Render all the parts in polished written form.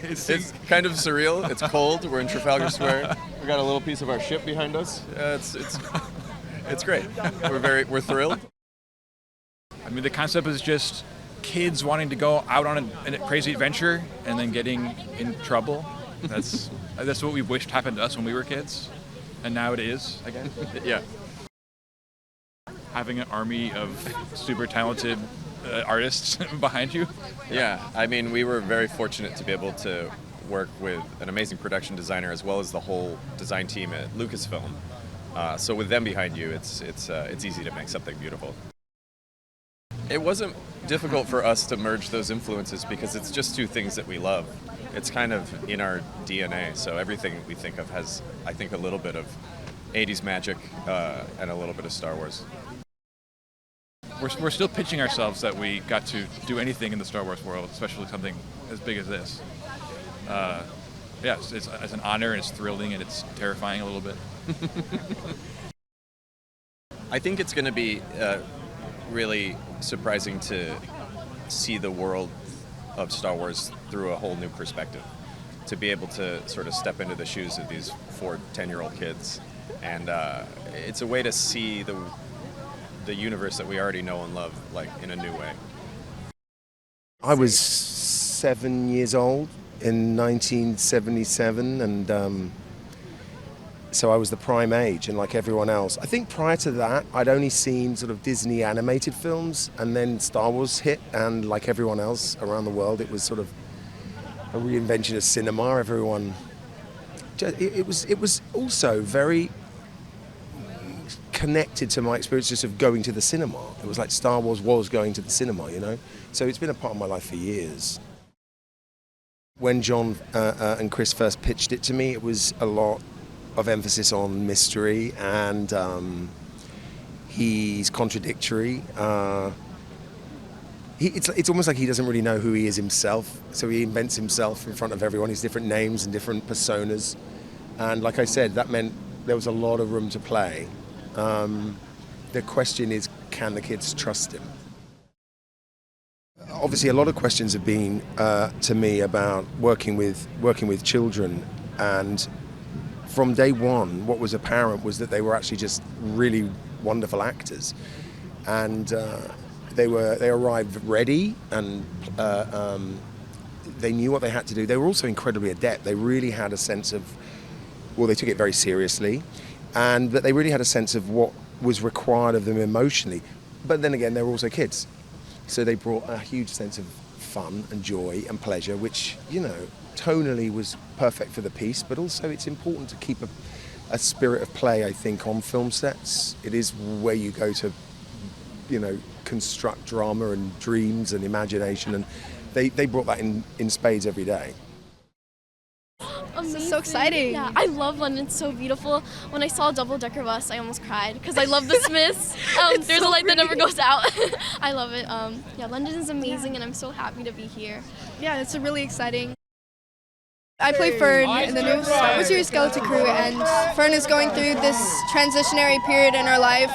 It's kind of surreal. It's cold. We're in Trafalgar Square. We got a little piece of our ship behind us. It's great. We're thrilled. I mean, the concept is just kids wanting to go out on a crazy adventure and then getting in trouble. That's what we wished happened to us when we were kids, and now it is, I guess. Yeah. Having an army of super talented artists behind you. Yeah, I mean, we were very fortunate to be able to work with an amazing production designer as well as the whole design team at Lucasfilm. So with them behind you, it's easy to make something beautiful. It wasn't difficult for us to merge those influences because it's just two things that we love. It's kind of in our DNA, so everything we think of has, I think, a little bit of 80s magic and a little bit of Star Wars. We're still pitching ourselves that we got to do anything in the Star Wars world, especially something as big as this. Yes, it's an honor, and it's thrilling, and it's terrifying a little bit. I think it's going to be really surprising to see the world of Star Wars through a whole new perspective. To be able to sort of step into the shoes of these 4 10-year-old kids. And it's a way to see the universe that we already know and love, like, in a new way. I was 7 years old in 1977, and so I was the prime age, and like everyone else. I think prior to that, I'd only seen sort of Disney animated films, and then Star Wars hit, and like everyone else around the world, it was sort of a reinvention of cinema. Everyone, it was also very connected to my experiences of going to the cinema. It was like Star Wars was going to the cinema, you know? So it's been a part of my life for years. When John and Chris first pitched it to me, it was a lot of emphasis on mystery, and he's contradictory. It's almost like he doesn't really know who he is himself, so he invents himself in front of everyone. He's different names and different personas. And like I said, that meant there was a lot of room to play. The question is, can the kids trust him? Obviously, a lot of questions have been to me about working with children, and from day one, what was apparent was that they were actually just really wonderful actors, and they arrived ready, and they knew what they had to do. They were also incredibly adept. They really had a sense of, well, they took it very seriously, and that they really had a sense of what was required of them emotionally. But then again, they were also kids. So they brought a huge sense of fun and joy and pleasure, which, you know, tonally was perfect for the piece, but also it's important to keep a spirit of play, I think, on film sets. It is where you go to, you know, construct drama and dreams and imagination, and they brought that in spades every day. This is so exciting. Yeah, I love London. It's so beautiful. When I saw a double-decker bus, I almost cried because I love the Smiths. There's a light that never goes out. I love it. Yeah, London is amazing, and I'm so happy to be here. Yeah, it's really exciting. I play Fern in the new Star Wars series Skeleton Crew, and Fern is going through this transitionary period in her life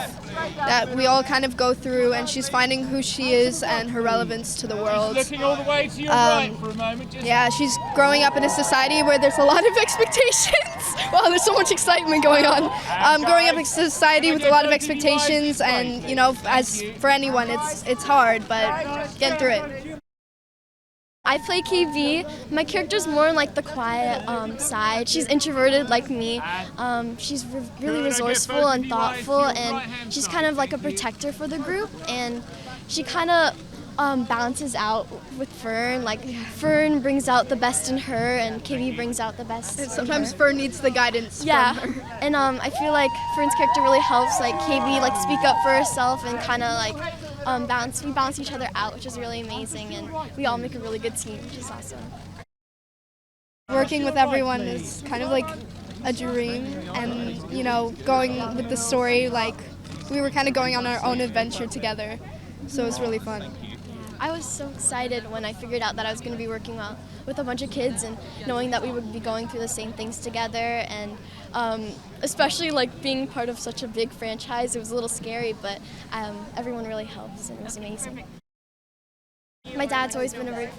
that we all kind of go through, and she's finding who she is and her relevance to the world. Looking all the way to your right for a moment. Yeah, she's growing up in a society where there's a lot of expectations. Wow, there's so much excitement going on. Growing up in a society with a lot of expectations, and you know, as for anyone, it's hard, but getting through it. I play KB. My character's more on like the quiet side. She's introverted like me. She's really resourceful and thoughtful, and she's kind of like a protector for the group, and she kind of balances out with Fern. Like Fern brings out the best in her, and KB brings out the best in Sometimes her. Fern needs the guidance from her. And I feel like Fern's character really helps like KB like speak up for herself and kind of like we balance each other out, which is really amazing, and we all make a really good team, which is awesome. Working with everyone is kind of like a dream, and you know, going with the story, like we were kind of going on our own adventure together, so it was really fun. I was so excited when I figured out that I was going to be working with a bunch of kids, and knowing that we would be going through the same things together, and especially like being part of such a big franchise. It was a little scary, but everyone really helps, and it was amazing. My dad's always been a big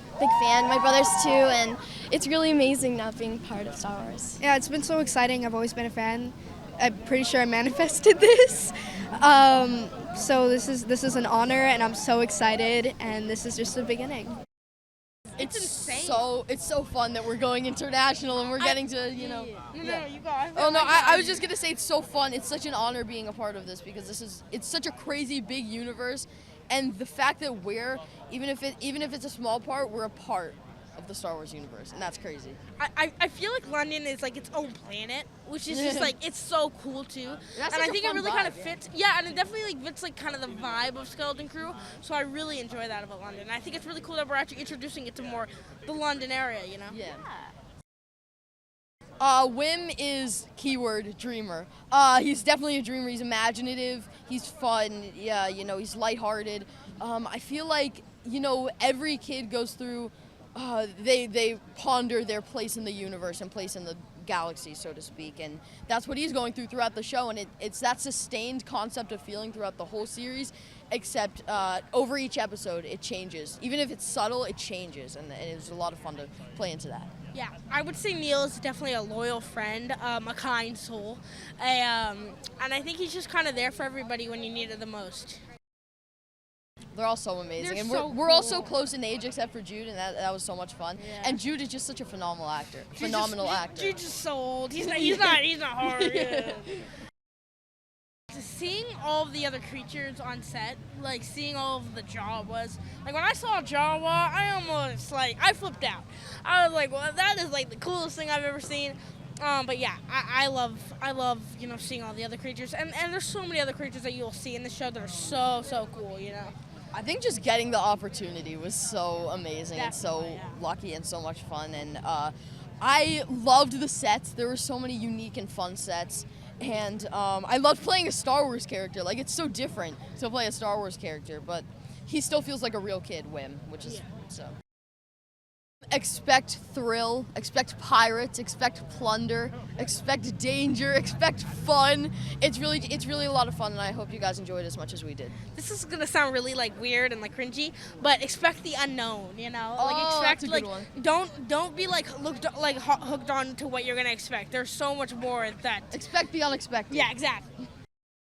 fan, my brothers too, and it's really amazing now being part of Star Wars. Yeah, it's been so exciting. I've always been a fan. I'm pretty sure I manifested this. So this is an honor, and I'm so excited, and this is just the beginning. It's so fun that we're going international and we're getting to, you know. No, you go. Oh no, I was just gonna say it's so fun. It's such an honor being a part of this because it's such a crazy big universe, and the fact that we're even if it's a small part, we're a part of the Star Wars universe, and that's crazy. I feel like London is like its own planet, which is just like it's so cool too. That's and such I a think it fun really kind of vibe, fits. Yeah, and it definitely like fits like kind of the vibe of Skeleton Crew. So I really enjoy that about London. And I think it's really cool that we're actually introducing it to more the London area. You know. Yeah. Wim is keyword dreamer. He's definitely a dreamer. He's imaginative. He's fun. Yeah, you know, he's lighthearted. I feel like, you know, every kid goes through. They ponder their place in the universe and place in the galaxy, so to speak, and that's what he's going through throughout the show. And it's that sustained concept of feeling throughout the whole series, except over each episode it changes. Even if it's subtle, it changes, and it's a lot of fun to play into that. Yeah, I would say Neil is definitely a loyal friend, a kind soul, and I think he's just kind of there for everybody when you need it the most. They're all so amazing, They're and so we're all cool. so close in age, except for Jude, and that was so much fun. Yeah. And Jude is just such a phenomenal actor. Jude's just so old. He's not hard. Yeah. Seeing all of the other creatures on set, like seeing all of the Jawas, like when I saw Jawa, I flipped out. I was like, well, that is like the coolest thing I've ever seen. But yeah, I love you know seeing all the other creatures, and there's so many other creatures that you'll see in the show that are so cool, you know. I think just getting the opportunity was so amazing and so Definitely, yeah. lucky and so much fun, and I loved the sets. There were so many unique and fun sets, and I loved playing a Star Wars character. Like, it's so different to play a Star Wars character, but he still feels like a real kid, Wim, which is so. Expect thrill, expect pirates, expect plunder, expect danger, expect fun. It's really a lot of fun, and I hope you guys enjoyed it as much as we did. This is gonna sound really like weird and like cringy, but expect the unknown, you know. Like Oh, expect that's a like good don't be like hooked on to what you're gonna expect. There's so much more that. Expect the unexpected. Yeah, exactly.